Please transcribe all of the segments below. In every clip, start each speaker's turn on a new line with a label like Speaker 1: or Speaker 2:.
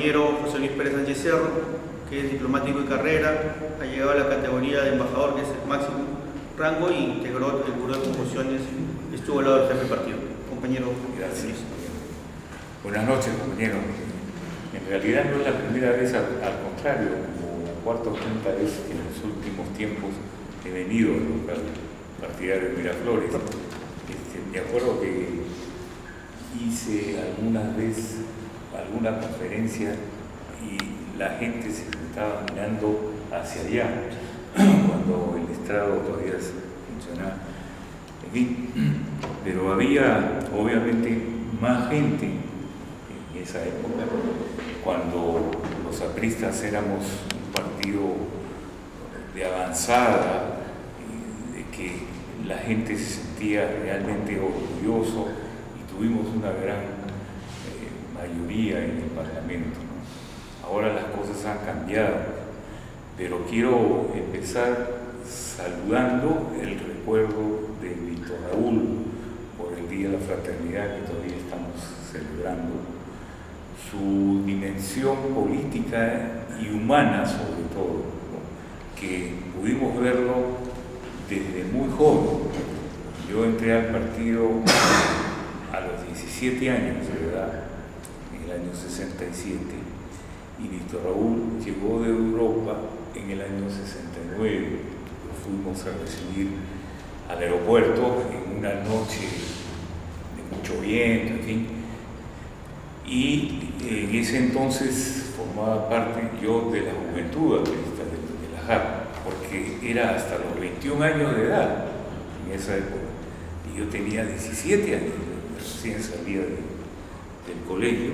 Speaker 1: compañero José Luis Pérez Sánchez Cerro, que es diplomático de carrera, ha llegado a la categoría de embajador, que es el máximo rango, y integró el Buró de Confusiones, estuvo al lado del jefe de partido. Compañero,
Speaker 2: gracias. Buenas noches, compañero. En realidad no es la primera vez, al contrario, como cuarta o quinta vez que en los últimos tiempos he venido al local partidario de Miraflores. Me acuerdo que hice alguna vez alguna conferencia y la gente se estaba mirando hacia allá cuando el estrado todavía funcionaba. En fin, pero había obviamente más gente en esa época, cuando los apristas éramos un partido de avanzada, de que la gente se sentía realmente orgulloso y tuvimos una gran mayoría en el Parlamento, ¿no? Ahora las cosas han cambiado, pero quiero empezar saludando el recuerdo de Víctor Raúl por el Día de la Fraternidad que todavía estamos celebrando. Su dimensión política y humana, sobre todo, ¿no? Que pudimos verlo desde muy joven. Yo entré al partido a los 17 años de edad, en el año 67, y Víctor Raúl llegó de Europa en el año 69. Lo fuimos a recibir al aeropuerto en una noche de mucho viento, en fin. Y en ese entonces formaba parte yo de la juventud aprista de la JAP, porque era hasta los 21 años de edad en esa época. Y yo tenía 17 años, recién salía del colegio,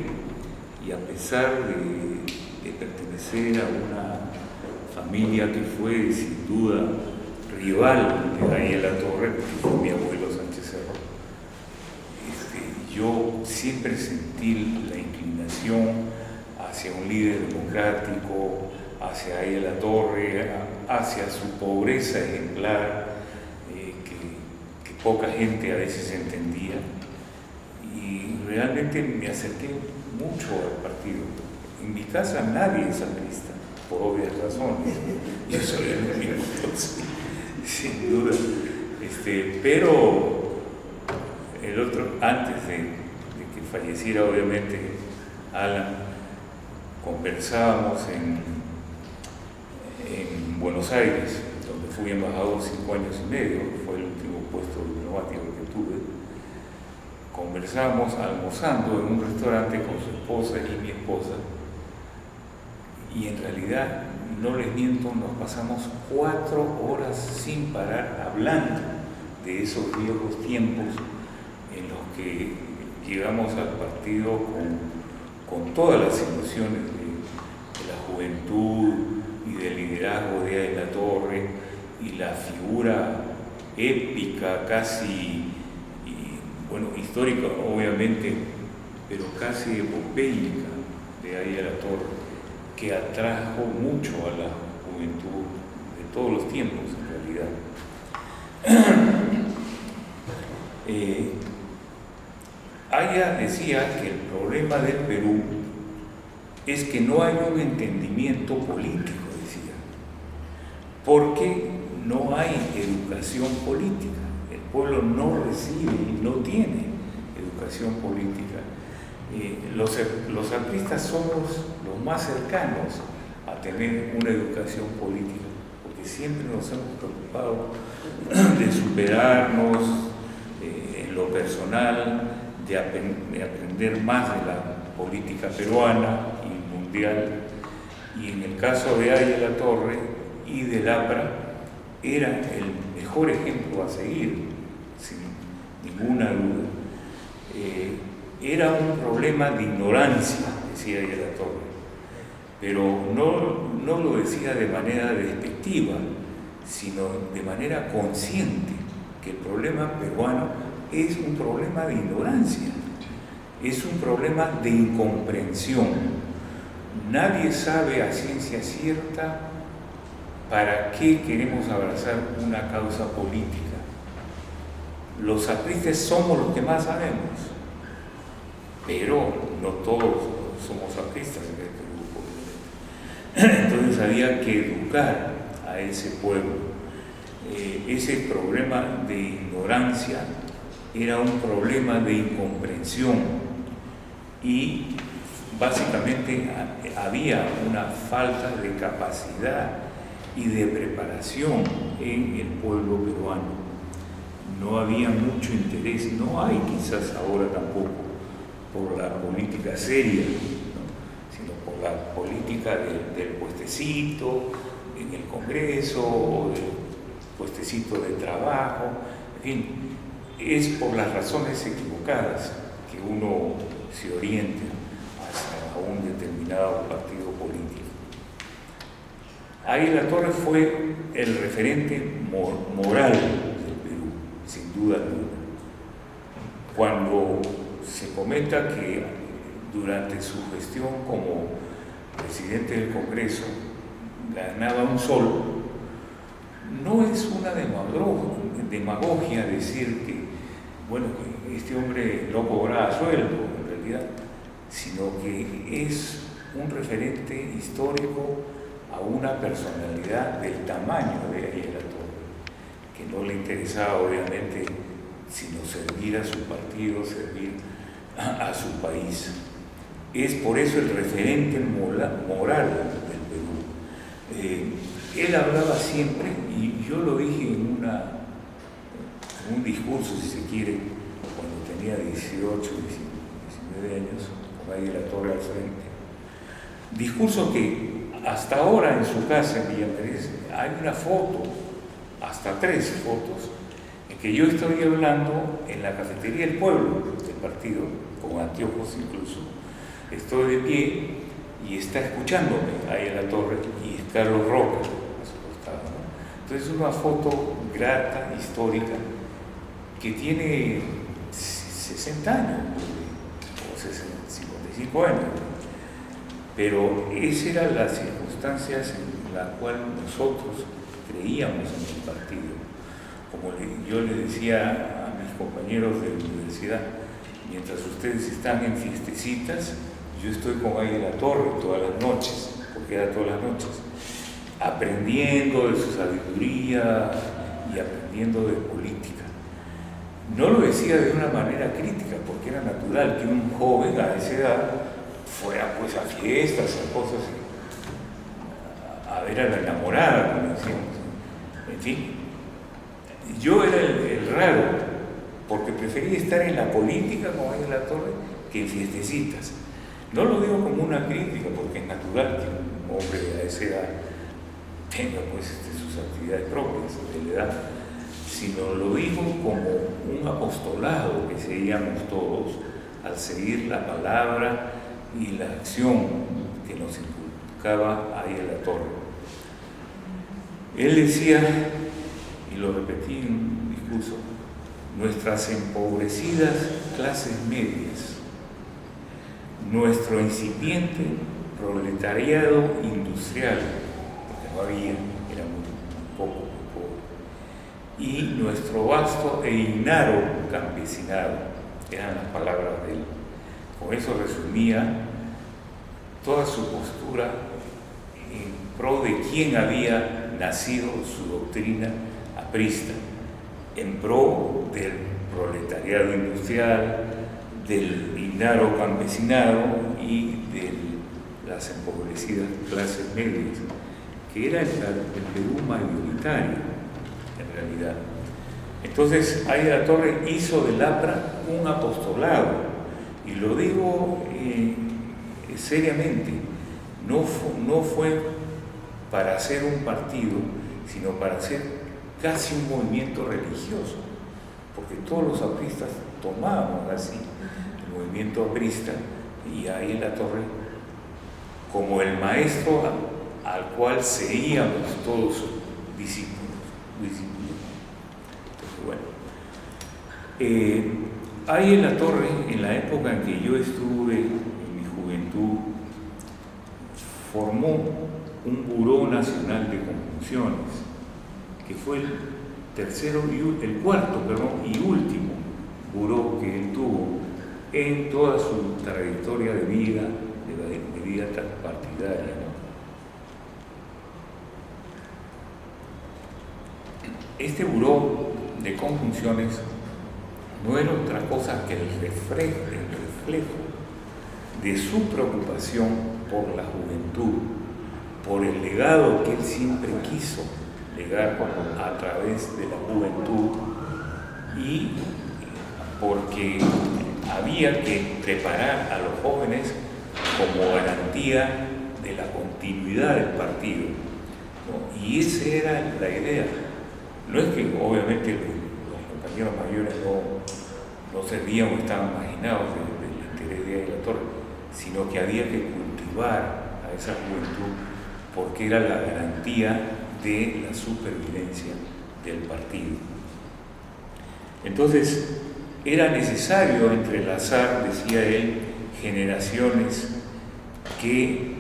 Speaker 2: y a pesar de pertenecer a una familia que fue sin duda rival de Daniel Latorre, que fue mi abuelo Sánchez Cerro, yo siempre sentí la inclinación hacia un líder democrático, hacia Daniel Latorre, hacia su pobreza ejemplar, que poca gente a veces entendía, y realmente me acerqué mucho al partido. En mi casa nadie es aprista, por obvias razones. Yo soy el único, entonces, sin duda. Pero el otro, antes de que falleciera, obviamente, Alan, conversábamos en Buenos Aires, donde fui embajador 5 años y medio, fue el último puesto diplomático que tuve. Conversábamos almorzando en un restaurante con su esposa y mi esposa, y en realidad, no les miento, nos pasamos 4 horas sin parar hablando de esos viejos tiempos en los que llegamos al partido con todas las ilusiones de la juventud y del liderazgo de Daniel Latorre y la figura épica, casi, histórica obviamente, pero casi epopéica de Daniel Latorre, que atrajo mucho a la juventud de todos los tiempos, en realidad. Aya decía que el problema del Perú es que no hay un entendimiento político, decía, porque no hay educación política. El pueblo no recibe y no tiene educación política. Los artistas somos los más cercanos a tener una educación política, porque siempre nos hemos preocupado de superarnos en lo personal, de aprender más de la política peruana y mundial. Y en el caso de Aya Latorre y del APRA, era el mejor ejemplo a seguir, sin ninguna duda. Era un problema de ignorancia, decía Aya Latorre, pero no lo decía de manera despectiva, sino de manera consciente, que el problema peruano es un problema de ignorancia, es un problema de incomprensión. Nadie sabe a ciencia cierta para qué queremos abrazar una causa política. Los apristas somos los que más sabemos, pero no todos somos apristas en el Perú. Entonces había que educar a ese pueblo. Ese problema de ignorancia era un problema de incomprensión y básicamente había una falta de capacidad y de preparación en el pueblo peruano. No había mucho interés, no hay quizás ahora tampoco, por la política seria, ¿no? Sino por la política del puestecito en el Congreso, o del puestecito de trabajo, en fin, es por las razones equivocadas que uno se orienta hacia un determinado partido político. Águila Torres fue el referente moral del Perú, sin duda alguna. Cuando se comenta que durante su gestión como presidente del Congreso ganaba un sol, no es una demagogia decir que, bueno, que este hombre no cobraba sueldo, en realidad, sino que es un referente histórico a una personalidad del tamaño de Águila Torres, que no le interesaba obviamente sino servir a su partido, servir a su país. Es por eso el referente moral del Perú. Él hablaba siempre, y yo lo dije en un discurso, si se quiere, cuando tenía 18, 19 años, con Águila Torres al frente. Discurso que hasta ahora en su casa en Villa Merez hay una foto, hasta 3 fotos, en que yo estoy hablando en la cafetería del pueblo del partido, con anteojos incluso, estoy de pie y está escuchándome ahí en la torre, y Carlos Roca a su costado, ¿no? Entonces es una foto grata, histórica, que tiene 60 años, o 55 años, pero esas eran las circunstancias en las cuales nosotros creíamos en el partido. Como yo le decía a mis compañeros de la universidad, mientras ustedes están en fiestecitas, yo estoy con Águila Torres todas las noches, porque era todas las noches, aprendiendo de su sabiduría y aprendiendo de política. No lo decía de una manera crítica, porque era natural que un joven a esa edad fuera pues a fiestas, a cosas, a ver a la enamorada, como decíamos. En fin, yo era el raro, porque prefería estar en la política con Águila Torres que en fiestecitas. No lo digo como una crítica, porque es natural que un hombre a esa edad tenga pues sus actividades propias de la edad, sino lo digo como un apostolado que seguíamos todos al seguir la palabra y la acción que nos inculcaba Águila Torres. Él decía, y lo repetí en un discurso, nuestras empobrecidas clases medias, nuestro incipiente proletariado industrial, porque no había, era muy poco, muy pobre, y nuestro vasto e ignaro campesinado, eran las palabras de él. Con eso resumía toda su postura en pro de quién había nacido su doctrina aprista, en pro del proletariado industrial, del ignaro campesinado y de las empobrecidas clases medias, que era el Perú mayoritario en realidad. Entonces Águila Torres hizo del APRA un apostolado, y lo digo seriamente, no fue para hacer un partido, sino para hacer casi un movimiento religioso, porque todos los apristas tomábamos así el movimiento aprista, y Águila Torres como el maestro al cual seguíamos todos sus discípulos. Entonces, bueno, Águila Torres, en la época en que yo estuve en mi juventud, formó un Buró Nacional de Conjunciones, que fue el cuarto y último buró que él tuvo en toda su trayectoria de vida, de de vida partidaria, ¿no? Este buró de conjunciones no era otra cosa que el reflejo de su preocupación por la juventud, por el legado que él siempre quiso legar a través de la juventud, y porque había que preparar a los jóvenes como garantía de la continuidad del partido, ¿no? Y esa era la idea. No es que obviamente los compañeros mayores no servían o estaban marginados del interés de la Torre, sino que había que cultivar a esa juventud porque era la garantía de la supervivencia del partido. Entonces, era necesario entrelazar, decía él, generaciones que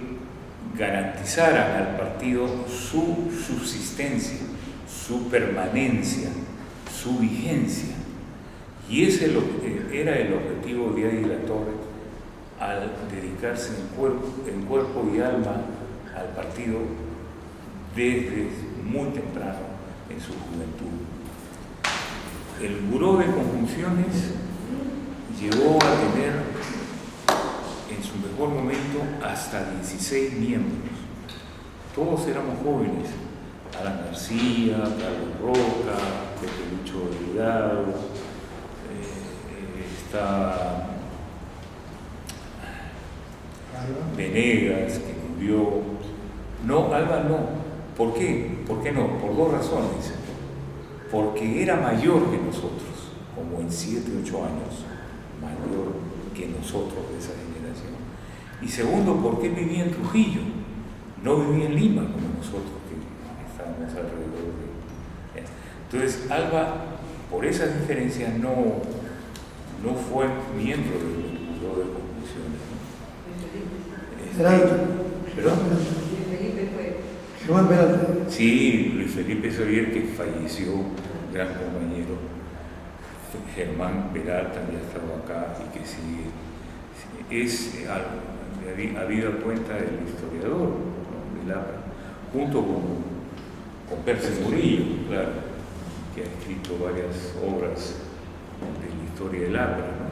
Speaker 2: garantizaran al partido su subsistencia, su permanencia, su vigencia. Y ese era el objetivo de Díaz de la Torre al dedicarse en cuerpo y alma al partido desde muy temprano en su juventud. El Buró de Conjunciones llegó a tener en su mejor momento hasta 16 miembros. Todos éramos jóvenes: Alan García, Carlos Roca, Pepe Lucho Delgado, está Venegas, que murió. No, Alba no. ¿Por qué? ¿Por qué no? Por dos razones. Porque era mayor que nosotros, como en 7, 8 años, mayor que nosotros de esa generación. Y segundo, porque vivía en Trujillo, no vivía en Lima como nosotros, que estábamos alrededor de... Entonces, Alba, por esas diferencias, no fue miembro del Buró de Conjunciones. ¿Perdón? Sí, Luis Felipe Soler, que falleció, gran compañero. Germán Peralta ya estaba acá y que sigue. Es habida cuenta del historiador, ¿no?, del APRA, junto con Percy Murillo, claro, que ha escrito varias obras de la historia del APRA, ¿no?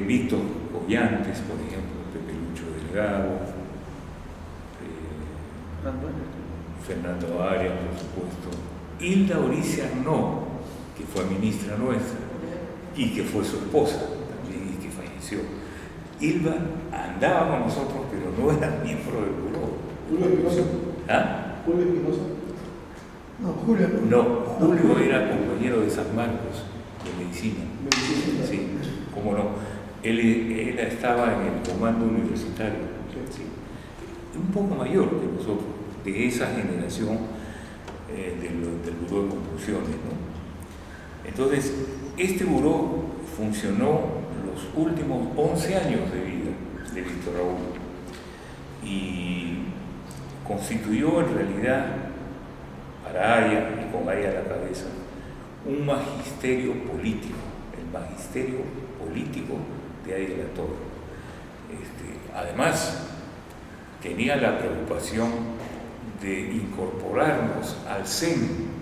Speaker 2: Víctor Collantes, por ejemplo, Pepe Lucho Delgado, Fernando Arias, por supuesto, Hilda Oricia Arnó, que fue ministra nuestra y que fue su esposa también y que falleció. Hilda andaba con nosotros, pero no era miembro del buró.
Speaker 3: ¿Julio Espinosa?
Speaker 2: ¿Ah?
Speaker 3: ¿Julio Espinosa? No, Julio.
Speaker 2: No, Julio era compañero de San Marcos, de medicina. Sí, cómo no. Él estaba en el comando universitario, sí. Un poco mayor que nosotros, de esa generación del Buró de Conjunciones, ¿no? Entonces, este buró funcionó los últimos 11 años de vida de Víctor Raúl y constituyó en realidad, para Aya y con Aya a la cabeza, un magisterio político, el magisterio político de Aya de la Torre. Además, tenía la preocupación de incorporarnos al CEN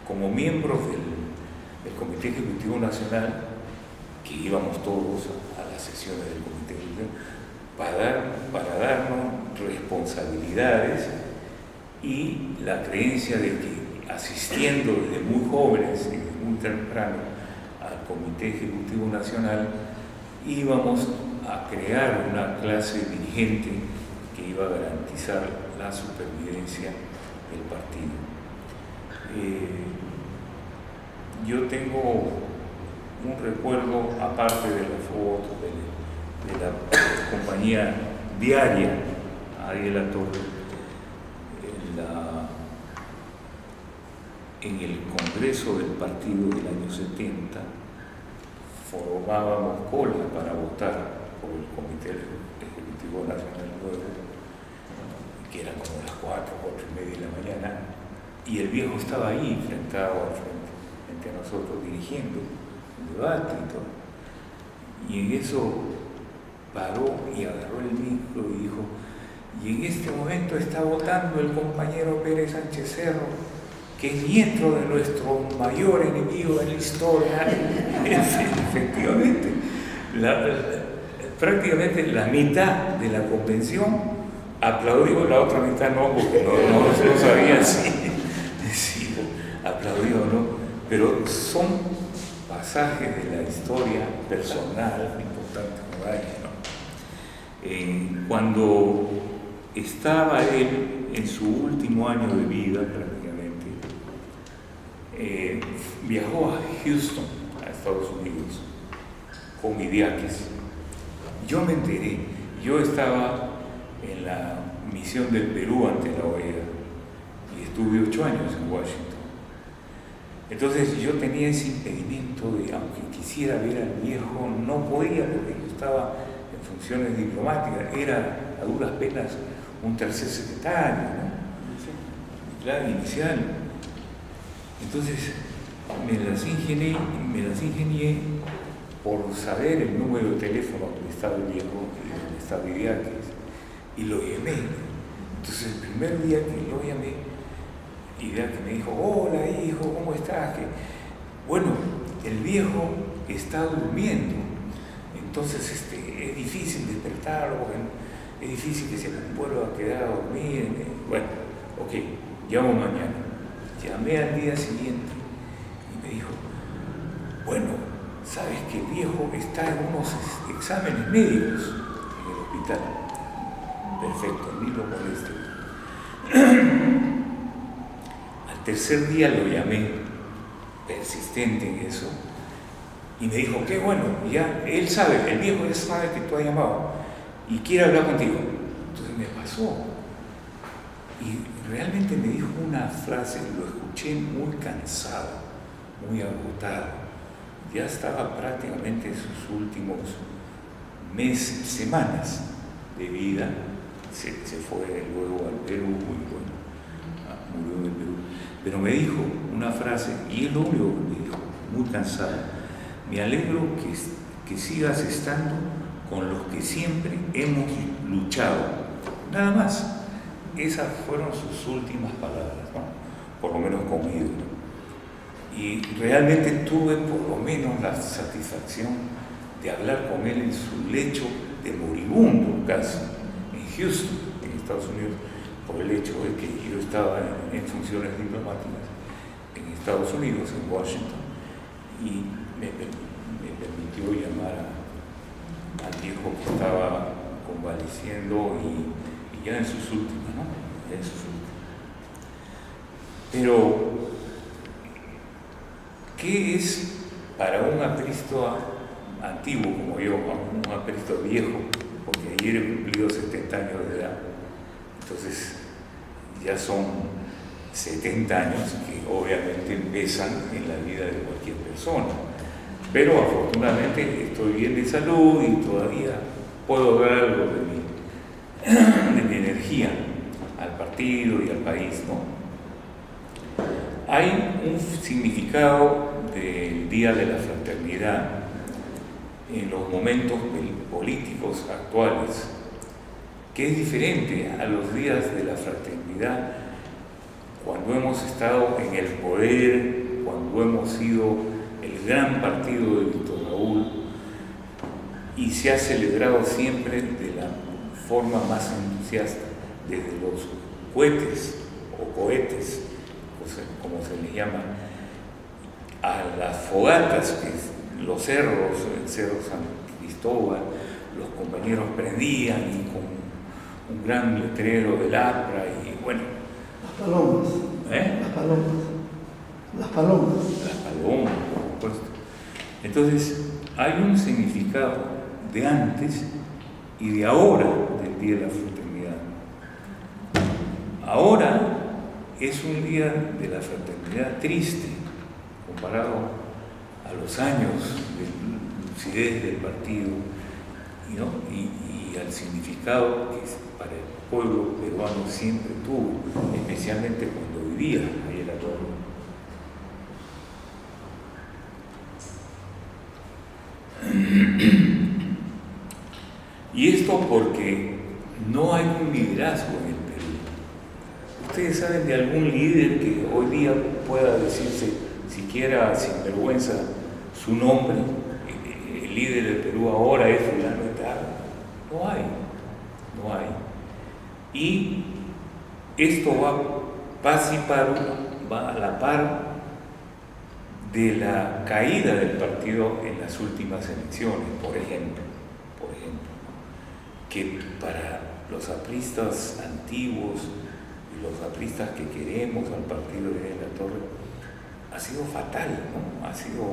Speaker 2: como miembros del Comité Ejecutivo Nacional, que íbamos todos a las sesiones del Comité Ejecutivo, para darnos responsabilidades y la creencia de que asistiendo desde muy jóvenes y desde muy temprano al Comité Ejecutivo Nacional íbamos a crear una clase dirigente que iba a garantizar la supervivencia del partido. Yo tengo un recuerdo, aparte de la foto, de la compañía diaria ahí en la Torre, en el Congreso del Partido del año 70, formábamos cola para votar por el Comité Ejecutivo Nacional nuevo, que era como las 4 y media de la mañana, y el viejo estaba ahí, sentado al frente a nosotros, dirigiendo el debate y todo. Y en eso paró y agarró el micro y dijo: y en este momento está votando el compañero Pérez Sánchez Cerro, que es nieto de nuestro mayor enemigo en la historia. Efectivamente, prácticamente la mitad de la convención aplaudió, la otra mitad no, porque no sabía si aplaudió o no, pero son pasajes de la historia personal importantes para él, ¿no? Cuando estaba él en su último año de vida prácticamente, viajó a Houston, a Estados Unidos, con Idiáquez. Yo me enteré, yo estaba en la misión del Perú ante la OEA y estuve 8 años en Washington. Entonces yo tenía ese impedimento de, aunque quisiera ver al viejo, no podía porque yo estaba en funciones diplomáticas, era a duras penas un tercer secretario, ¿no? Plan inicial. Entonces me las ingenié por saber el número de teléfono donde estaba el viejo y donde estaba Idiáquez, y lo llamé. Entonces el primer día que lo llamé, Idiáquez me dijo: hola hijo, ¿cómo estás? Bueno, el viejo está durmiendo, entonces es difícil despertarlo, es difícil que se vuelva a quedar a dormir. Bueno, ok, llamo mañana. Llamé al día siguiente y me dijo: bueno, sabes que el viejo está en unos exámenes médicos en el hospital. Perfecto, ni lo moleste. Al tercer día lo llamé, persistente en eso, y me dijo: qué bueno, ya él sabe, el viejo ya sabe que tú has llamado y quiere hablar contigo. Entonces me pasó y realmente me dijo una frase, lo escuché muy cansado, muy agotado, ya estaba prácticamente en sus últimos meses, semanas de vida. Se fue luego al Perú y bueno, murió en el Perú. Pero me dijo una frase, y es lo único que me dijo, muy cansado: me alegro que sigas estando con los que siempre hemos luchado. Nada más. Esas fueron sus últimas palabras, ¿no? Por lo menos conmigo. Y realmente tuve por lo menos la satisfacción de hablar con él en su lecho de moribundo casi, en Houston, en Estados Unidos, por el hecho de que yo estaba en funciones diplomáticas en Estados Unidos, en Washington, y me permitió llamar al viejo que estaba convaleciendo y ya en sus últimas, ¿no? Ya en sus últimas. Pero, ¿qué es para un aprista antiguo como yo, un aprista viejo? Porque ayer he cumplido 70 años de edad, entonces ya son 70 años que obviamente pesan en la vida de cualquier persona, pero afortunadamente estoy bien de salud y todavía puedo dar algo de mi energía al partido y al país, ¿no? Hay un significado del Día de la Fraternidad en los momentos políticos actuales, que es diferente a los días de la fraternidad cuando hemos estado en el poder, cuando hemos sido el gran partido de Víctor Raúl, y se ha celebrado siempre de la forma más entusiasta, desde los cohetes o cohetes, como se les llama, a las fogatas, que los cerros, el Cerro San Cristóbal, los compañeros prendían y con un gran letrero del APRA y bueno.
Speaker 3: Las palomas. Las palomas. Las palomas.
Speaker 2: Las palomas, por supuesto. Entonces, hay un significado de antes y de ahora del Día de la Fraternidad. Ahora es un día de la fraternidad triste, comparado a los años de lucidez del partido, ¿no? y al significado que para el pueblo peruano siempre tuvo, especialmente cuando vivía ahí en la torre. Y esto porque no hay un liderazgo en el Perú. ¿Ustedes saben de algún líder que hoy día pueda decirse, siquiera sin vergüenza, su nombre? El líder del Perú ahora es fulano de tal. No hay. Y esto va a la par de la caída del partido en las últimas elecciones, por ejemplo, que para los apristas antiguos y los apristas que queremos al partido de La Torre ha sido fatal, ¿no? Ha sido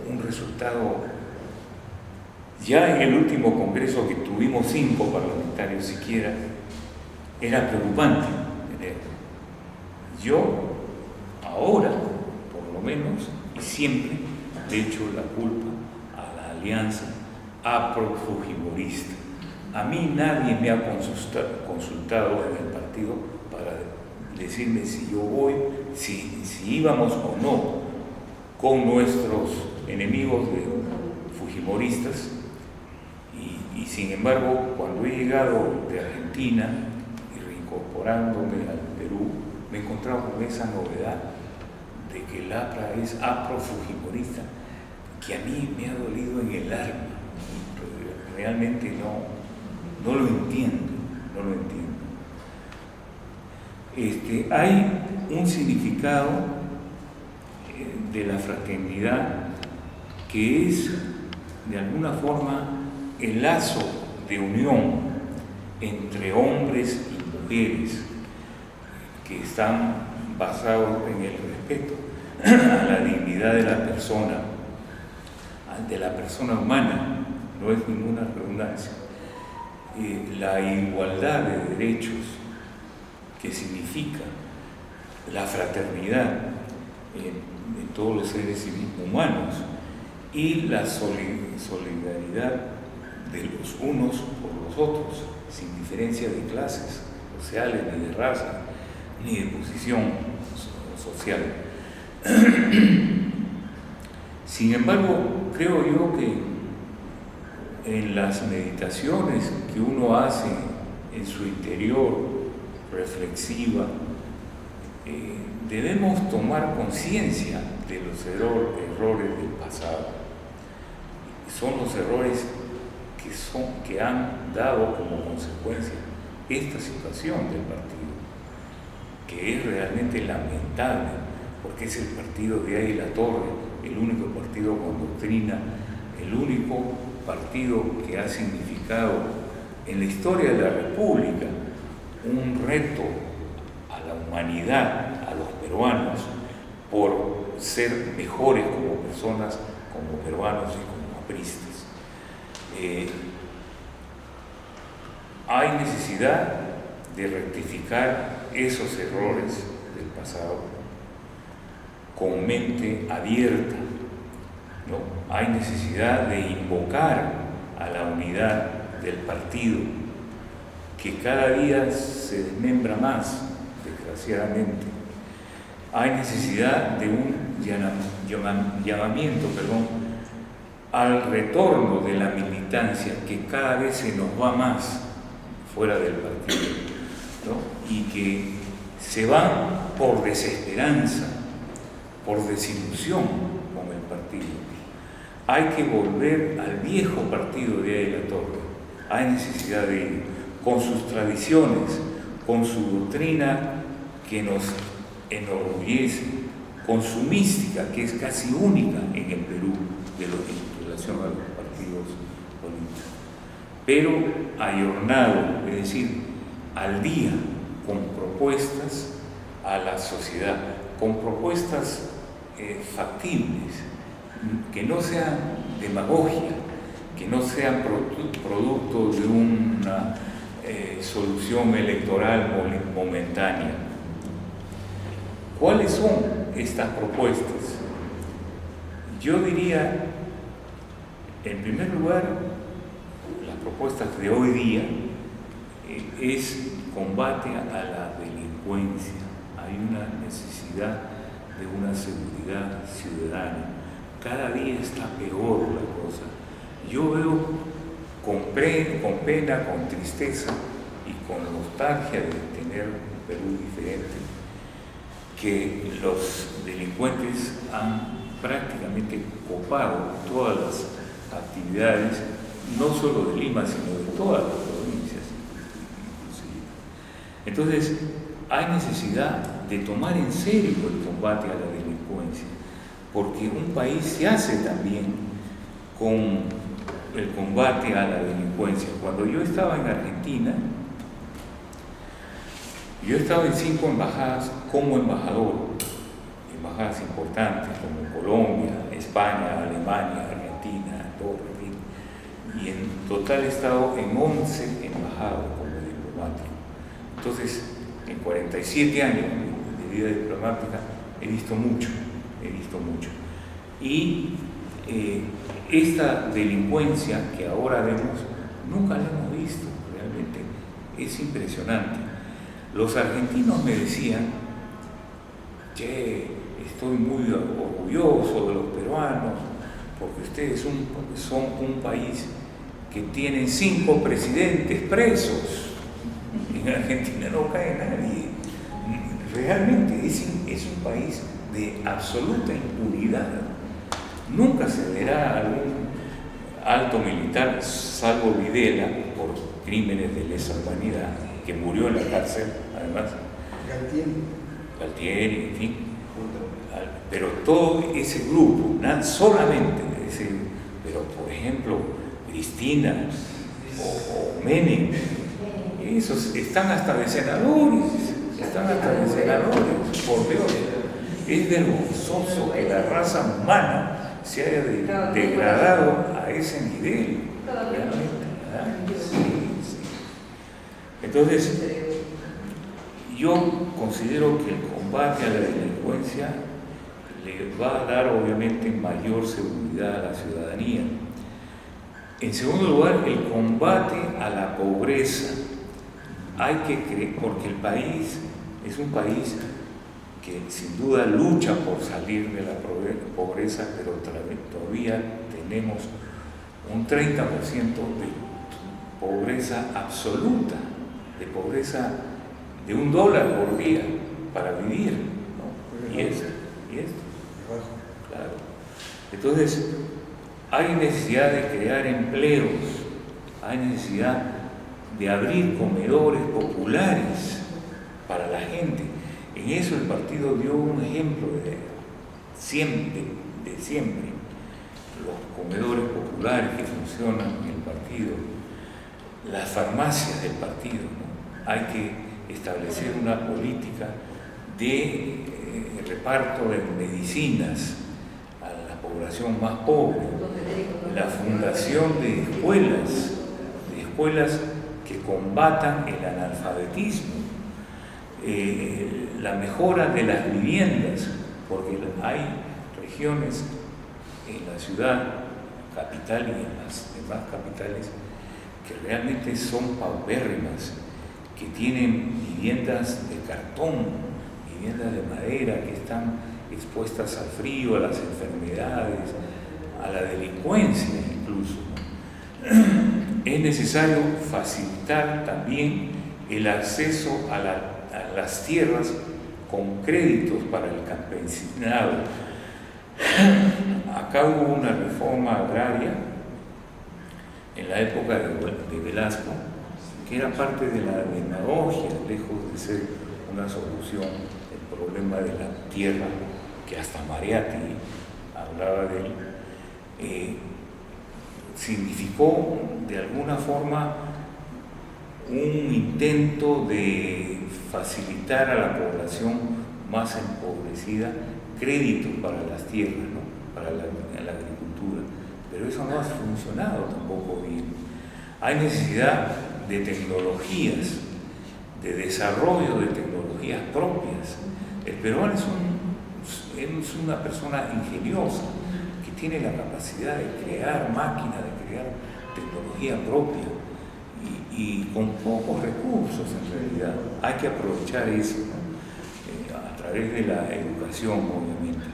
Speaker 2: un resultado. Ya en el último congreso, que tuvimos 5 parlamentarios siquiera, era preocupante. Yo ahora, por lo menos, y siempre le echo la culpa a la alianza afro-fujimorista. A mí nadie me ha consultado en el partido para decirme si yo voy, si íbamos o no con nuestros enemigos fujimoristas. Y sin embargo, cuando he llegado de Argentina y reincorporándome al Perú, me he encontrado con esa novedad de que el APRA es afro-fujimorista, que a mí me ha dolido en el alma. Realmente no lo entiendo. Hay un significado de la fraternidad que es, de alguna forma, el lazo de unión entre hombres y mujeres que están basados en el respeto a la dignidad de la persona humana, no es ninguna redundancia, la igualdad de derechos que significa la fraternidad en todos los seres humanos y la solidaridad de los unos por los otros, sin diferencia de clases sociales, ni de raza, ni de posición social. Sin embargo, creo yo que en las meditaciones que uno hace en su interior, reflexiva, debemos tomar conciencia de los errores del pasado. Son los errores que han dado como consecuencia esta situación del partido, que es realmente lamentable, porque es el partido de ahí La Torre, el único partido con doctrina, el único partido que ha significado en la historia de la República un reto a la humanidad, a los peruanos, por ser mejores como personas, como peruanos y como apristas. Hay necesidad de rectificar esos errores del pasado con mente abierta, ¿no? Hay necesidad de invocar a la unidad del partido, que cada día se desmembra más, desgraciadamente. Hay necesidad de un llamamiento al retorno de la militancia, que cada vez se nos va más fuera del partido, ¿no? Y que se van por desesperanza, por desilusión con el partido. Hay que volver al viejo partido de ahí La Torre. Hay necesidad de ir con sus tradiciones, con su doctrina que nos enorgullece, con su mística que es casi única en el Perú en relación a los partidos políticos, pero ayornado, es decir, al día, con propuestas a la sociedad, con propuestas factibles, que no sean demagogia, que no sean producto de una solución electoral momentánea. ¿Cuáles son estas propuestas? Yo diría, en primer lugar, las propuestas de hoy día es combate a la delincuencia. Hay una necesidad de una seguridad ciudadana. Cada día está peor la cosa. Yo veo con pena, con tristeza y con nostalgia de tener un Perú diferente, que los delincuentes han prácticamente copado todas las actividades, no solo de Lima, sino de todas las provincias, inclusive. Entonces, hay necesidad de tomar en serio el combate a la delincuencia, porque un país se hace también con el combate a la delincuencia. Cuando yo estaba en Argentina, yo estaba en 5 embajadas como embajador, embajadas importantes como Colombia, España, Alemania, Argentina, Andorra, y en total he estado en 11 embajadas como diplomático. Entonces, en 47 años de vida diplomática he visto mucho. Y esta delincuencia que ahora vemos, nunca la hemos visto, realmente es impresionante. Los argentinos me decían, che, estoy muy orgulloso de los peruanos, porque ustedes son un país que tiene 5 presidentes presos. En Argentina no cae nadie. Realmente es un país de absoluta impunidad. Nunca se verá algún alto militar, salvo Videla, por crímenes de lesa humanidad, que murió en la cárcel, además. Galtieri, en fin. Pero todo ese grupo, solamente ese, pero por ejemplo, Cristina o Menem, esos están hasta de senadores, por Dios. Es vergonzoso que la raza humana se haya degradado a ese nivel, realmente, ¿verdad? Sí. Entonces, yo considero que el combate a la delincuencia le va a dar obviamente mayor seguridad a la ciudadanía. En segundo lugar, el combate a la pobreza. Hay que creer, porque el país es un país que sin duda lucha por salir de la pobreza, pero todavía tenemos un 30% de pobreza absoluta, de pobreza de $1 por día para vivir, ¿no? Y esto, claro. Entonces, hay necesidad de crear empleos, hay necesidad de abrir comedores populares para la gente. En eso el partido dio un ejemplo de siempre. Los comedores populares que funcionan en el partido, las farmacias del partido, ¿no? Hay que establecer una política de reparto de medicinas a la población más pobre, la fundación de escuelas que combatan el analfabetismo, la mejora de las viviendas, porque hay regiones en la ciudad capital y en las demás capitales que realmente son paupérrimas, que tienen viviendas de cartón, viviendas de madera, que están expuestas al frío, a las enfermedades, a la delincuencia incluso. Es necesario facilitar también el acceso a las tierras con créditos para el campesinado. Acá hubo una reforma agraria en la época de Velasco, que era parte de la demagogia, lejos de ser una solución del problema de la tierra, que hasta Mariatti hablaba de él. Significó de alguna forma un intento de facilitar a la población más empobrecida créditos para las tierras, ¿no? Para la agricultura, pero eso no ha funcionado tampoco bien. Hay necesidad de tecnologías, de desarrollo de tecnologías propias. El peruano es una persona ingeniosa, que tiene la capacidad de crear máquinas, de crear tecnología propia y con pocos recursos en realidad. Hay que aprovechar eso, ¿no? A través de la educación, obviamente.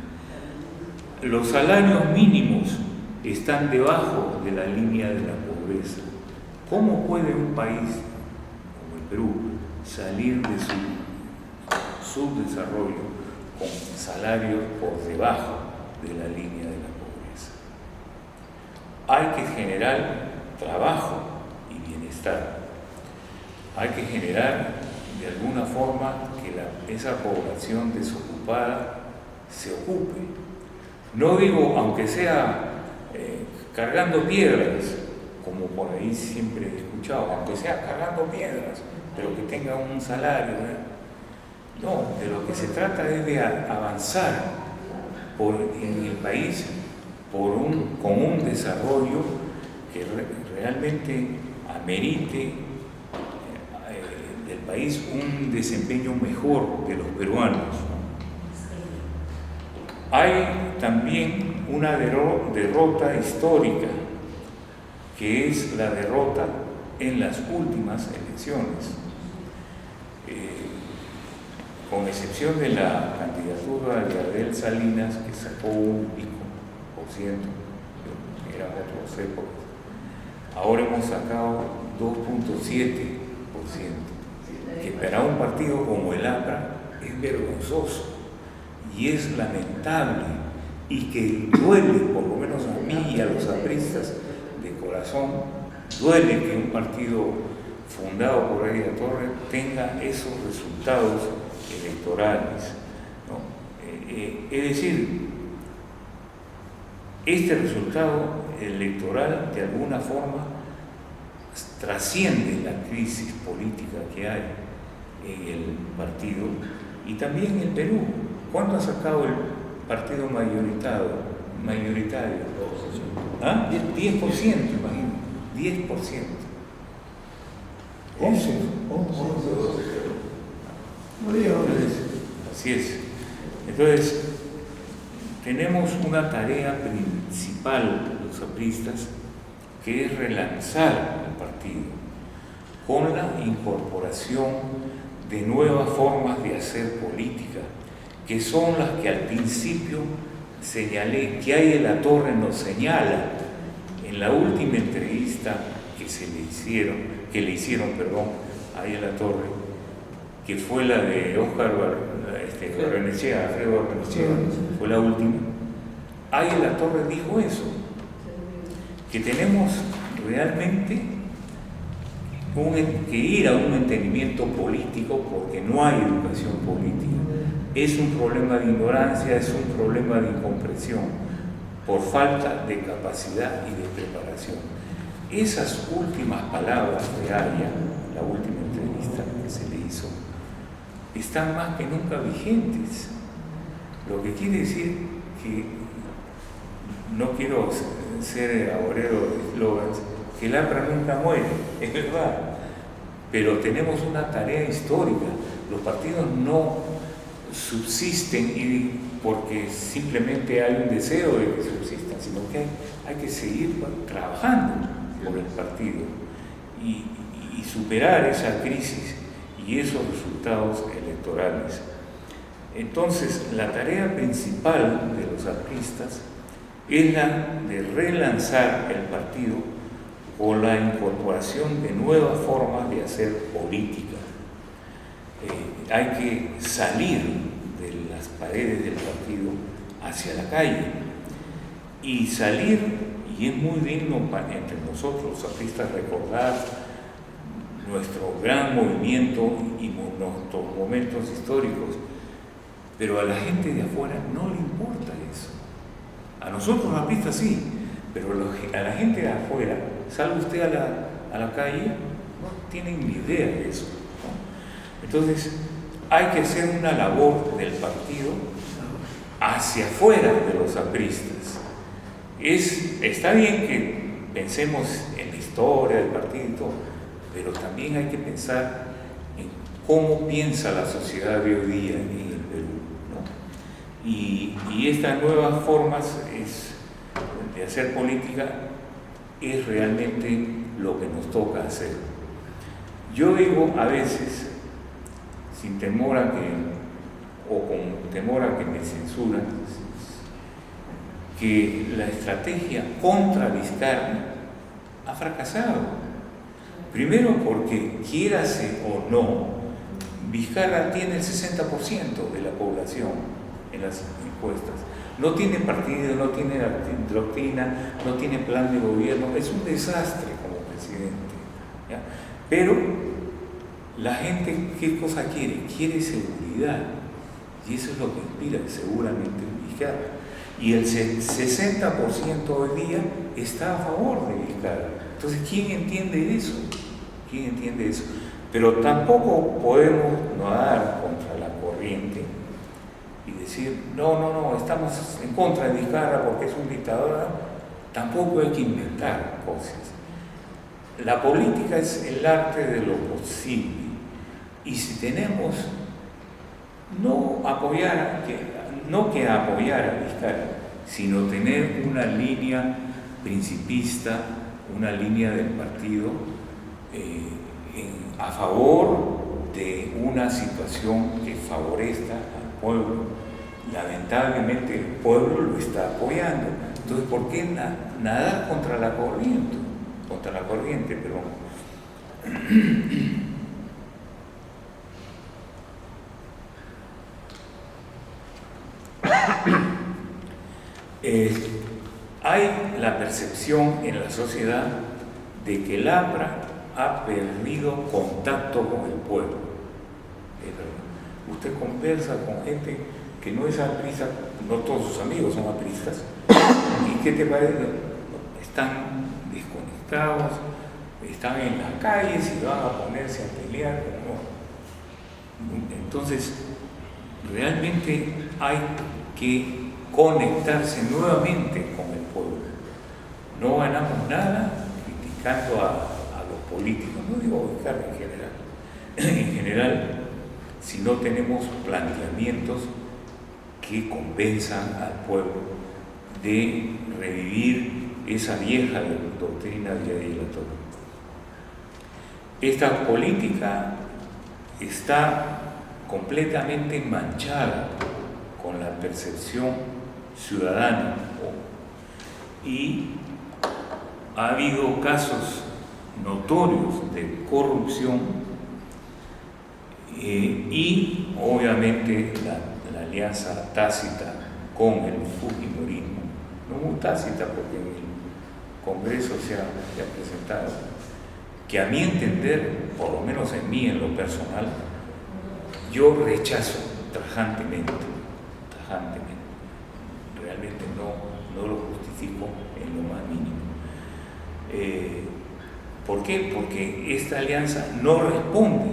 Speaker 2: Los salarios mínimos están debajo de la línea de la pobreza. ¿Cómo puede un país como el Perú salir de su subdesarrollo con salarios por debajo de la línea de la pobreza? Hay que generar trabajo y bienestar. Hay que generar de alguna forma que esa población desocupada se ocupe. No digo, aunque sea cargando piedras, como por ahí siempre he escuchado, aunque sea cargando piedras, pero que tenga un salario. No, de lo que se trata es de avanzar en el país con un desarrollo que realmente amerite del país un desempeño mejor de los peruanos. Hay también una derrota histórica, que es la derrota en las últimas elecciones. Con excepción de la candidatura de Abel Salinas, que sacó un pico por ciento, eran otras épocas, ahora hemos sacado 2.7%, que para un partido como el APRA es vergonzoso y es lamentable, y que duele, por lo menos a mí y a los apristas de corazón, duele que un partido fundado por Eddie Torres tenga esos resultados electorales, ¿no? Es decir, este resultado electoral de alguna forma trasciende la crisis política que hay en el partido y también en el Perú. ¿Cuánto ha sacado el partido mayoritario? ¿Ah? 10%, imagino. 10%.
Speaker 3: 11.
Speaker 2: Así es. Entonces, tenemos una tarea principal, los apristas, que es relanzar el partido con la incorporación de nuevas formas de hacer política, que son las que al principio señalé, que Aya La Torre nos señala en la última entrevista que le hicieron a Aya La Torre, que fue la de Alfredo Barrenechea, fue la última. Aya La Torre dijo eso, que tenemos realmente que ir a un entendimiento político porque no hay educación política. Es un problema de ignorancia, es un problema de incomprensión, por falta de capacidad y de preparación. Esas últimas palabras de Aya, la última entrevista que se le hizo, están más que nunca vigentes. Lo que quiere decir que, no quiero ser agorero de eslogans, que el APRA nunca muere, es verdad, pero tenemos una tarea histórica. Los partidos no subsisten porque simplemente hay un deseo de que subsistan, sino que hay que seguir trabajando por el partido y superar esa crisis y esos resultados electorales. Entonces, la tarea principal de los apristas es la de relanzar el partido con la incorporación de nuevas formas de hacer política. Hay que salir de las paredes del partido hacia la calle y salir, y es muy digno entre nosotros los apristas recordar nuestro gran movimiento y nuestros momentos históricos, pero a la gente de afuera no le importa eso. A nosotros los apristas sí, pero a la gente de afuera, salga usted a la calle, no tienen ni idea de eso, ¿no? Entonces, hay que hacer una labor del partido hacia afuera de los apristas. Está bien que pensemos en la historia del partido y todo, pero también hay que pensar en cómo piensa la sociedad de hoy día en el Perú, ¿no? Y estas nuevas formas de hacer política es realmente lo que nos toca hacer. Yo digo a veces, sin temor a o con temor a que me censuran, que la estrategia contra Vizcarra ha fracasado. Primero porque, quiérase o no, Vizcarra tiene el 60% de la población en las encuestas. No tiene partido, no tiene doctrina, no tiene plan de gobierno, es un desastre como presidente, ¿ya? Pero la gente, ¿qué cosa quiere? Quiere seguridad, y eso es lo que inspira seguramente en Vizcarra. Y el 60% hoy día está a favor de Vizcarra. Entonces, ¿quién entiende eso? ¿Quién entiende eso? Pero tampoco podemos nadar contra la corriente y decir, no, estamos en contra de Vizcarra porque es un dictador. Tampoco hay que inventar cosas. La política es el arte de lo posible. Y si tenemos no que apoyar a Vizcarra, sino tener una línea principista, una línea del partido a favor de una situación que favorezca al pueblo. Lamentablemente el pueblo lo está apoyando. Entonces, ¿por qué nadar contra la corriente? Hay la percepción en la sociedad de que el APRA ha perdido contacto con el pueblo. Es verdad. Usted conversa con gente que no es aprista, no todos sus amigos son apristas, ¿y qué te parece? Están desconectados, están en las calles y van a ponerse a pelear. Entonces, realmente hay que conectarse nuevamente con el pueblo. No ganamos nada criticando a los políticos, no digo Vizcarra en general, si no tenemos planteamientos que convenzan al pueblo de revivir esa vieja doctrina de Ariel Toro. Esta política está completamente manchada con la percepción ciudadana y ha habido casos notorios de corrupción y obviamente la alianza tácita con el fujimorismo, no muy tácita porque en el Congreso se ha presentado, que a mi entender, por lo menos en mí, en lo personal, yo rechazo tajantemente. Realmente no lo justifico en lo más mínimo. ¿Por qué? Porque esta alianza no responde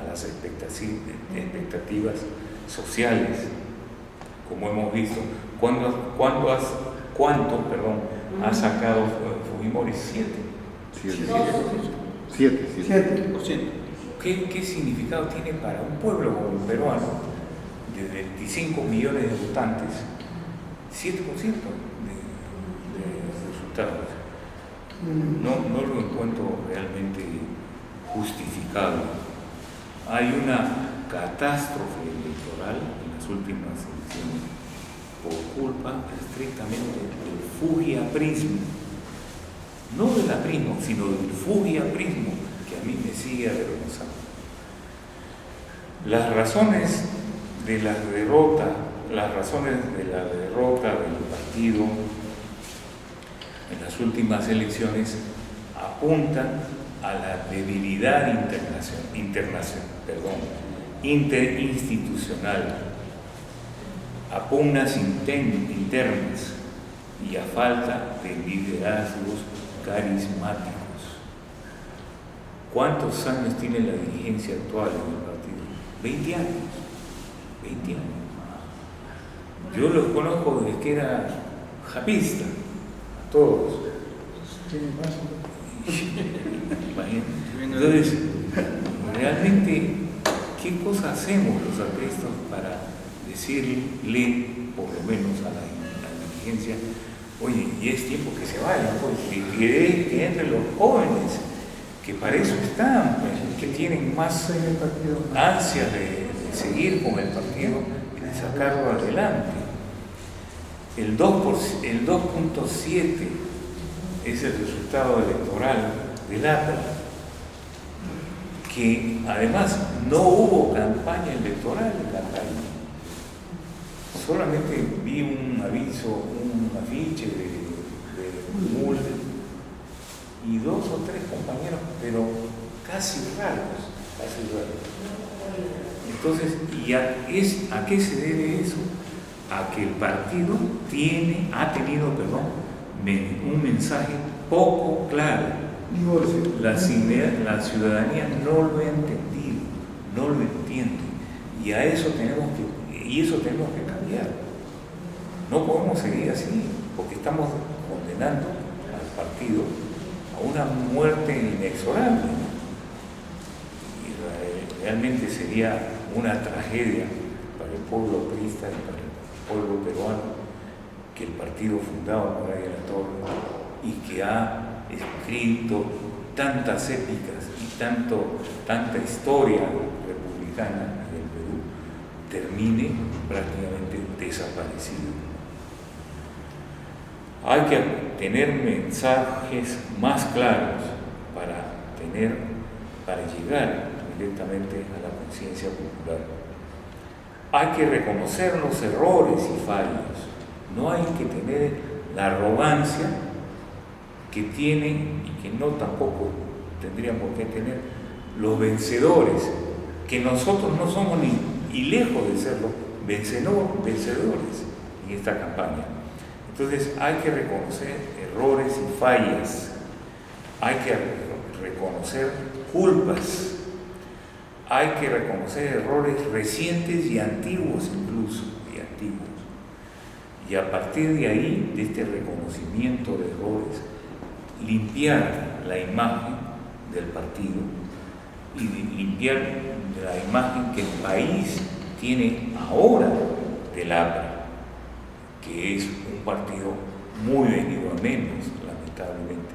Speaker 2: a las expectativas sociales, como hemos visto. ¿Cuánto ha sacado Fujimori? 7%. ¿Qué significado tiene para un pueblo como el peruano de 25 millones de votantes? 7% de resultados. No lo encuentro realmente justificado. Hay una catástrofe electoral en las últimas elecciones por culpa estrictamente del fujiaprismo, no del aprismo, sino del fujiaprismo, que a mí me sigue avergonzando. Las razones de la derrota del partido en las últimas elecciones apuntan a la debilidad interinstitucional, a pugnas internas y a falta de liderazgos carismáticos. ¿Cuántos años tiene la dirigencia actual en el partido? 20 años. Yo los conozco desde que era japista, a todos. Entonces, realmente, ¿qué cosa hacemos los apristas para decirle, por lo menos a la dirigencia, oye, y es tiempo que se vayan, pues, que entren los jóvenes, que para eso están, pues, que tienen más ansia de seguir con el partido y de sacarlo adelante? El 2.7 es el resultado electoral del APRA. que además no hubo campaña electoral en la calle. Solamente vi un aviso, un afiche de Mulder y 2 o 3 compañeros, pero casi raros. Entonces, ¿a qué se debe eso? A que el partido ha tenido un mensaje poco claro. La ciudadanía no lo ha entendido, no lo entiende, y eso tenemos que cambiar. No podemos seguir así, porque estamos condenando al partido a una muerte inexorable. Y realmente sería una tragedia para el pueblo crista y para el pueblo peruano que el partido fundado por Ariel Torres y que ha escrito tantas épicas y tanta historia republicana del Perú termine prácticamente desaparecido. Hay que tener mensajes más claros para llegar directamente a la conciencia popular. Hay que reconocer los errores y fallos. No hay que tener la arrogancia que tienen y que tampoco tendrían por qué tener los vencedores, que nosotros no somos ni lejos de serlo vencedores en esta campaña. Entonces hay que reconocer errores y fallas, hay que reconocer culpas, hay que reconocer errores recientes y antiguos incluso, y a partir de ahí, de este reconocimiento de errores, limpiar la imagen del partido y limpiar la imagen que el país tiene ahora del APRA, que es un partido muy venido a menos, lamentablemente.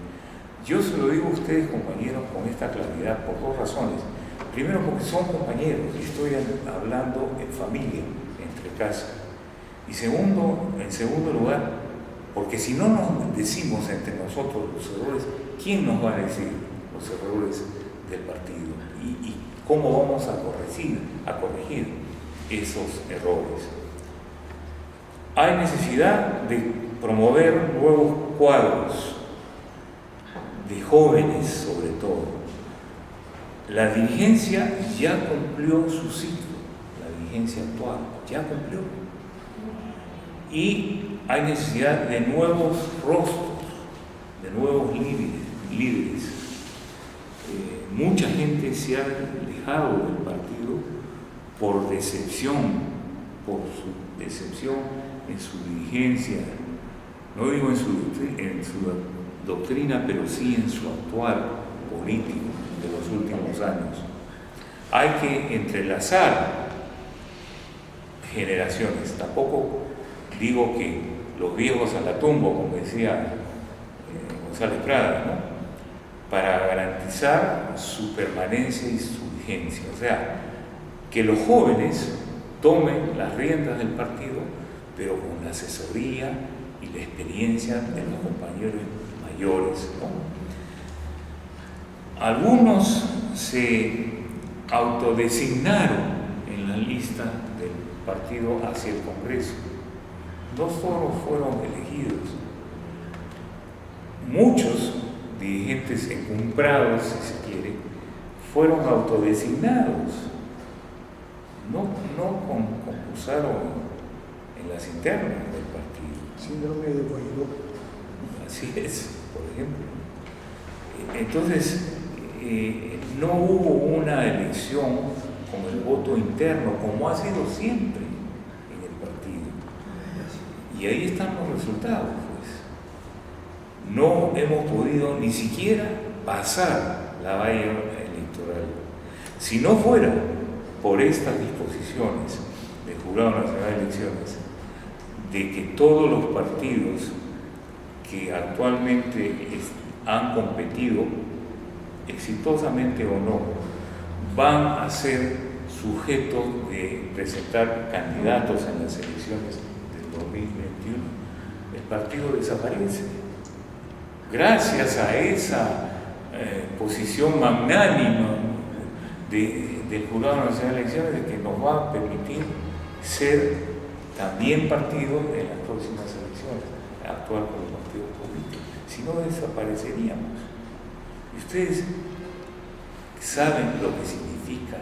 Speaker 2: Yo se lo digo a ustedes, compañeros, con esta claridad por 2 razones. Primero, porque son compañeros y estoy hablando en familia, entre casa. Y en segundo lugar, porque si no nos decimos entre nosotros los errores, ¿quién nos va a decir los errores del partido? ¿Y cómo vamos a corregir esos errores? Hay necesidad de promover nuevos cuadros, de jóvenes sobre todo. La dirigencia ya cumplió su ciclo, la dirigencia actual ya cumplió. Y hay necesidad de nuevos rostros, de nuevos líderes. Mucha gente se ha alejado del partido por decepción, en su dirigencia, no digo en su doctrina, pero sí en su actuar político de los últimos años. Hay que entrelazar generaciones. Tampoco digo que los viejos a la tumba, como decía González Prada, ¿no? Para garantizar su permanencia y su vigencia. O sea, que los jóvenes tomen las riendas del partido, pero con la asesoría y la experiencia de los compañeros mayores, ¿no? Algunos se autodesignaron en la lista del partido hacia el Congreso. No todos fueron elegidos. Muchos dirigentes encumbrados, si se quiere, fueron autodesignados. No concursaron en las internas del partido.
Speaker 3: Síndrome de Guaidó.
Speaker 2: Así es, por ejemplo. Entonces, no hubo una elección con el voto interno, como ha sido siempre en el partido. Y ahí están los resultados, pues. No hemos podido ni siquiera pasar la valla electoral. Si no fuera por estas disposiciones del Jurado Nacional de Elecciones, de que todos los partidos que actualmente han competido, exitosamente o no, van a ser sujetos de presentar candidatos en las elecciones del 2021, el partido desaparece. Gracias a esa posición magnánima del Jurado Nacional de Elecciones de que nos va a permitir ser también partido en las próximas elecciones, actuar como partido político. Si no, desapareceríamos. Y ustedes saben lo que significa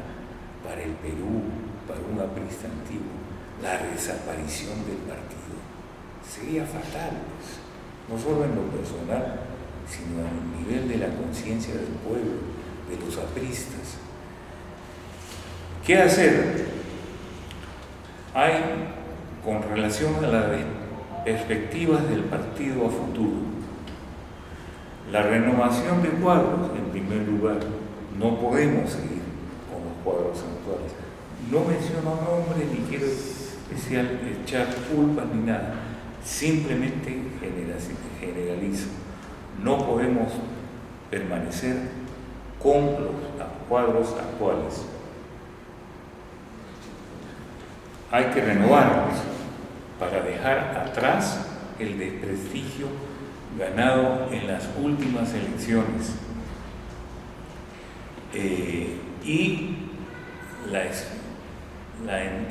Speaker 2: para el Perú, para un aprista antiguo, la desaparición del partido. Sería fatal, pues, no solo en lo personal, sino a nivel de la conciencia del pueblo, de los apristas. ¿Qué hacer? Hay, con relación a las perspectivas del partido a futuro, la renovación de cuadros, en primer lugar. No podemos seguir con los cuadros actuales. No menciono nombres ni quiero echar culpas ni nada, simplemente generalizo. No podemos permanecer con los cuadros actuales. Hay que renovarlos para dejar atrás el desprestigio ganado en las últimas elecciones y la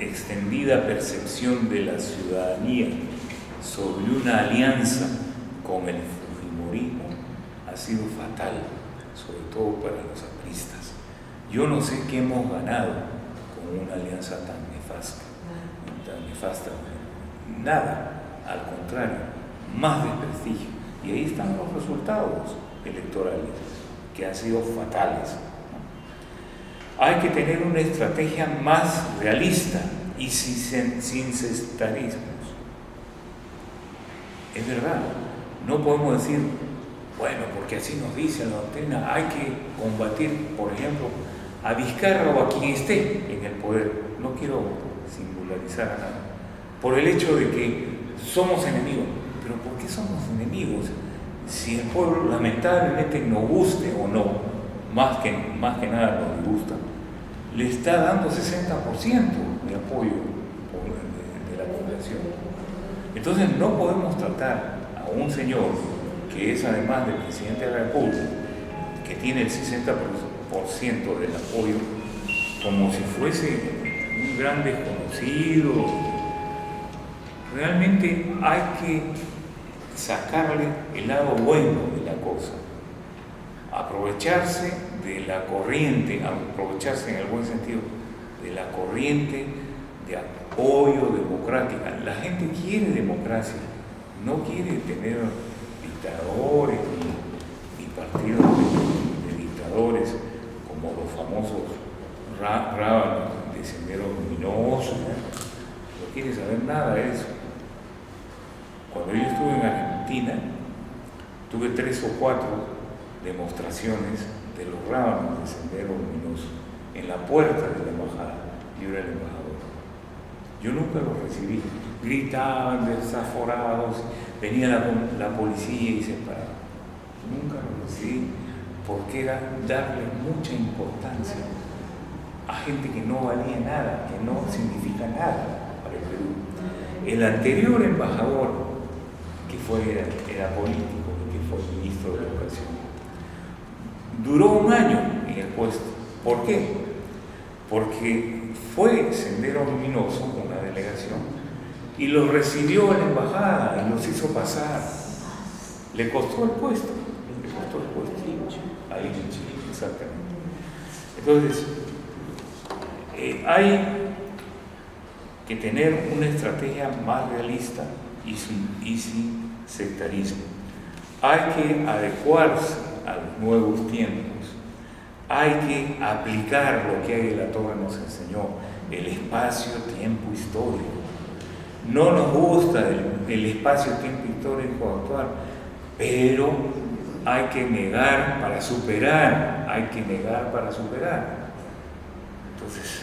Speaker 2: extendida percepción de la ciudadanía sobre una alianza con el fujimorismo ha sido fatal, sobre todo para los apristas. Yo no sé qué hemos ganado con una alianza tan nefasta. Nada, al contrario, más desprestigio. Y ahí están los resultados electorales, que han sido fatales. Hay que tener una estrategia más realista y sin sectarismos. Es verdad, no podemos decir, bueno, porque así nos dice la doctrina, hay que combatir, por ejemplo, a Vizcarra o a quien esté en el poder. No quiero singularizar a nada, por el hecho de que somos enemigos. Pero ¿por qué somos enemigos? Si el pueblo lamentablemente nos guste o no, más que nada nos disgusta, le está dando 60% de apoyo de la población. Entonces no podemos tratar a un señor que es además del presidente de la República, que tiene el 60% del apoyo, como si fuese un gran desconocido. Realmente hay que sacarle el lado bueno de la cosa, aprovecharse de la corriente, aprovecharse en el buen sentido de la corriente de apoyo democrática. La gente quiere democracia, no quiere tener dictadores ni partidos de dictadores como los famosos rábanos de Sendero Luminoso. No quiere saber nada de eso. Cuando yo estuve en Argentina, tuve 3 o 4 demostraciones de los rábanos de Sendero Luminoso en la puerta de la embajada. Yo era el embajador. Yo nunca los recibí. Gritaban desaforados, venía la policía y se paraban. Nunca los recibí porque era darle mucha importancia a gente que no valía nada, que no significa nada para el Perú. El anterior embajador, que era político, que fue ministro de Educación, duró 1 año en el puesto. ¿Por qué? Porque fue Sendero Luminoso, una delegación, y los recibió en la embajada y los hizo pasar. Le costó el puesto. Ahí en Chile, exactamente. Entonces, hay que tener una estrategia más realista y sin sectarismo. Hay que adecuarse a los nuevos tiempos. Hay que aplicar lo que Águila Torre nos enseñó, el espacio-tiempo histórico. No nos gusta el espacio-tiempo histórico actual, pero hay que negar para superar, Entonces,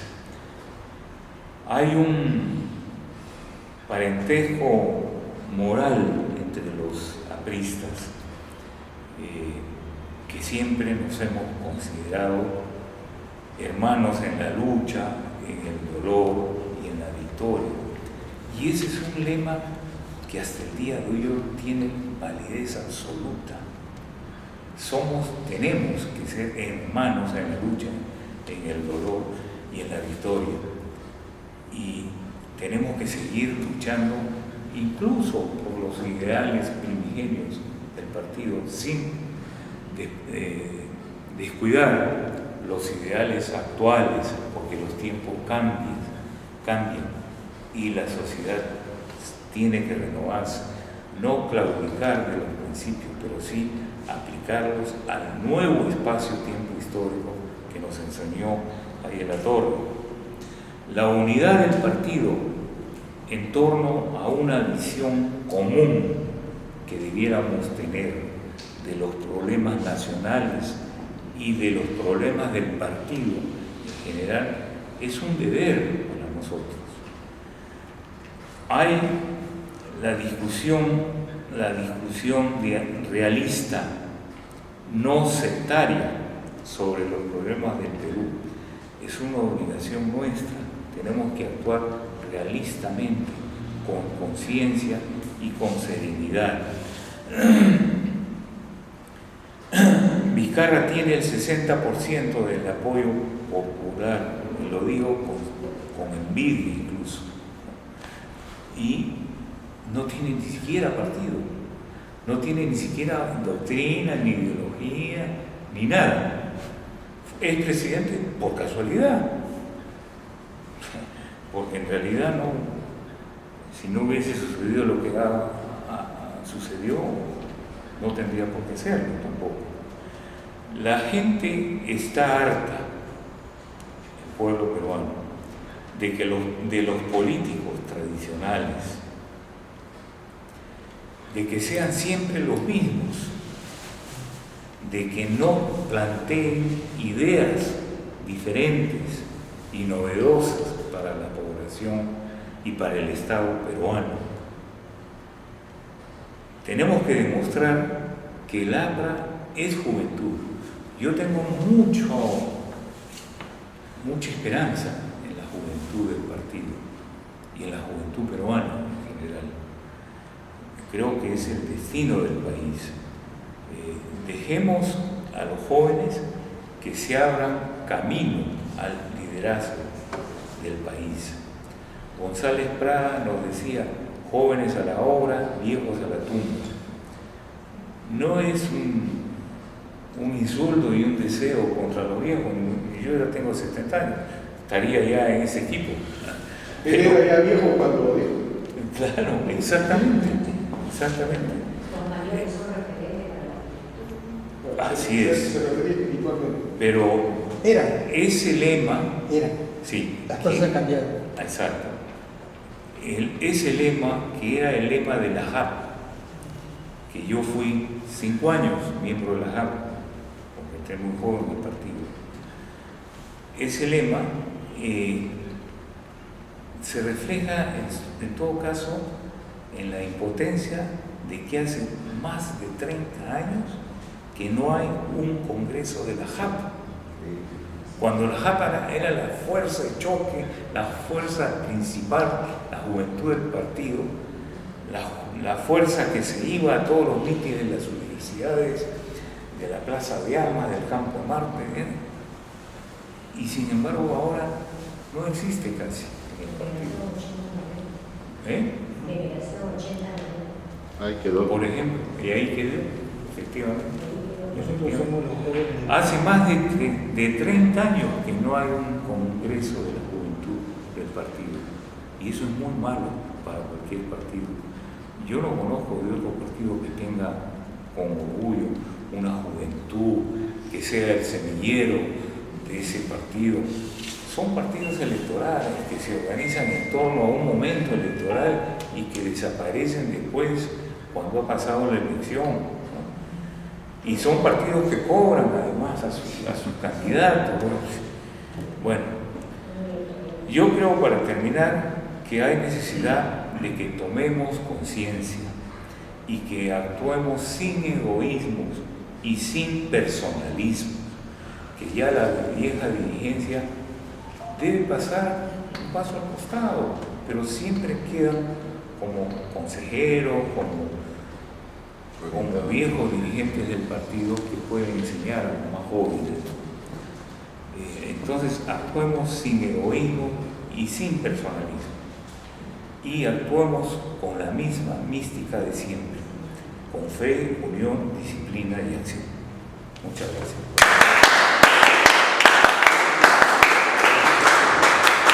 Speaker 2: hay un parentesco moral entre los apristas que siempre nos hemos considerado hermanos en la lucha, en el dolor y en la victoria. Y ese es un lema que hasta el día de hoy tiene validez absoluta. Tenemos que ser hermanos en la lucha en el dolor y en la victoria. Y tenemos que seguir luchando incluso por los ideales primigenios del partido, sin descuidar los ideales actuales, porque los tiempos cambian y la sociedad tiene que renovarse, no claudicar de los principios, pero sí aplicarlos al nuevo espacio-tiempo histórico que nos enseñó Ariel Latorre. La unidad del partido en torno a una visión común que debiéramos tener de los problemas nacionales y de los problemas del partido en general es un deber para nosotros. Hay la discusión realista, no sectaria, sobre los problemas del Perú. Es una obligación nuestra. Tenemos que actuar realistamente, con conciencia y con serenidad. Vizcarra tiene el 60% del apoyo popular, y lo digo con envidia incluso, y no tiene ni siquiera partido, no tiene ni siquiera doctrina, ni ideología, ni nada. Es presidente por casualidad, porque en realidad no, si no hubiese sucedido lo que sucedió, no tendría por qué serlo tampoco. La gente está harta, el pueblo peruano, de los políticos tradicionales, de que sean siempre los mismos, de que no planteen ideas diferentes y novedosas para la población y para el Estado peruano. Tenemos que demostrar que el APRA es juventud. Yo tengo mucha esperanza en la juventud del partido y en la juventud peruana en general. Creo que es el destino del país. Dejemos a los jóvenes que se abran camino al liderazgo del país. González Prada nos decía: jóvenes a la obra, viejos a la tumba. No es un insulto y un deseo contra los viejos. Yo ya tengo 70 años, estaría ya en ese equipo.
Speaker 3: Pero era ya viejo cuando lo dijo.
Speaker 2: Claro, exactamente. Así es. Pero ese lema, sí,
Speaker 3: las cosas han cambiado.
Speaker 2: Exacto. Ese lema, que era el lema de la JAP, que yo fui 5 años miembro de la JAP, porque estoy muy joven en el partido, ese lema se refleja en todo caso en la impotencia de que hace más de 30 años que no hay un congreso de la JAP. Cuando la JAP era la fuerza de choque, la fuerza principal, la juventud del partido, la fuerza que se iba a todos los mítines de las universidades, de la Plaza de Armas, del Campo de Marte, y sin embargo ahora no existe casi en el partido.
Speaker 4: Ahí quedó.
Speaker 2: Por ejemplo, y ahí quedó, efectivamente.
Speaker 3: Nosotros somos los jóvenes.
Speaker 2: Hace más de 30 años que no hay un congreso de la juventud del partido, y eso es muy malo para cualquier partido. Yo no conozco de otro partido que tenga con orgullo una juventud, que sea el semillero de ese partido. Son partidos electorales que se organizan en torno a un momento electoral y que desaparecen después cuando ha pasado la elección, ¿no? Y son partidos que cobran además a sus candidatos. Bueno, yo creo, para terminar, que hay necesidad de que tomemos conciencia y que actuemos sin egoísmos y sin personalismos, que ya la vieja dirigencia debe pasar un paso al costado, pero siempre quedan como consejeros, como viejos dirigentes del partido que pueden enseñar a los más jóvenes. Entonces actuemos sin egoísmo y sin personalismo. Y actuemos con la misma mística de siempre, con fe, unión, disciplina y acción. Muchas gracias.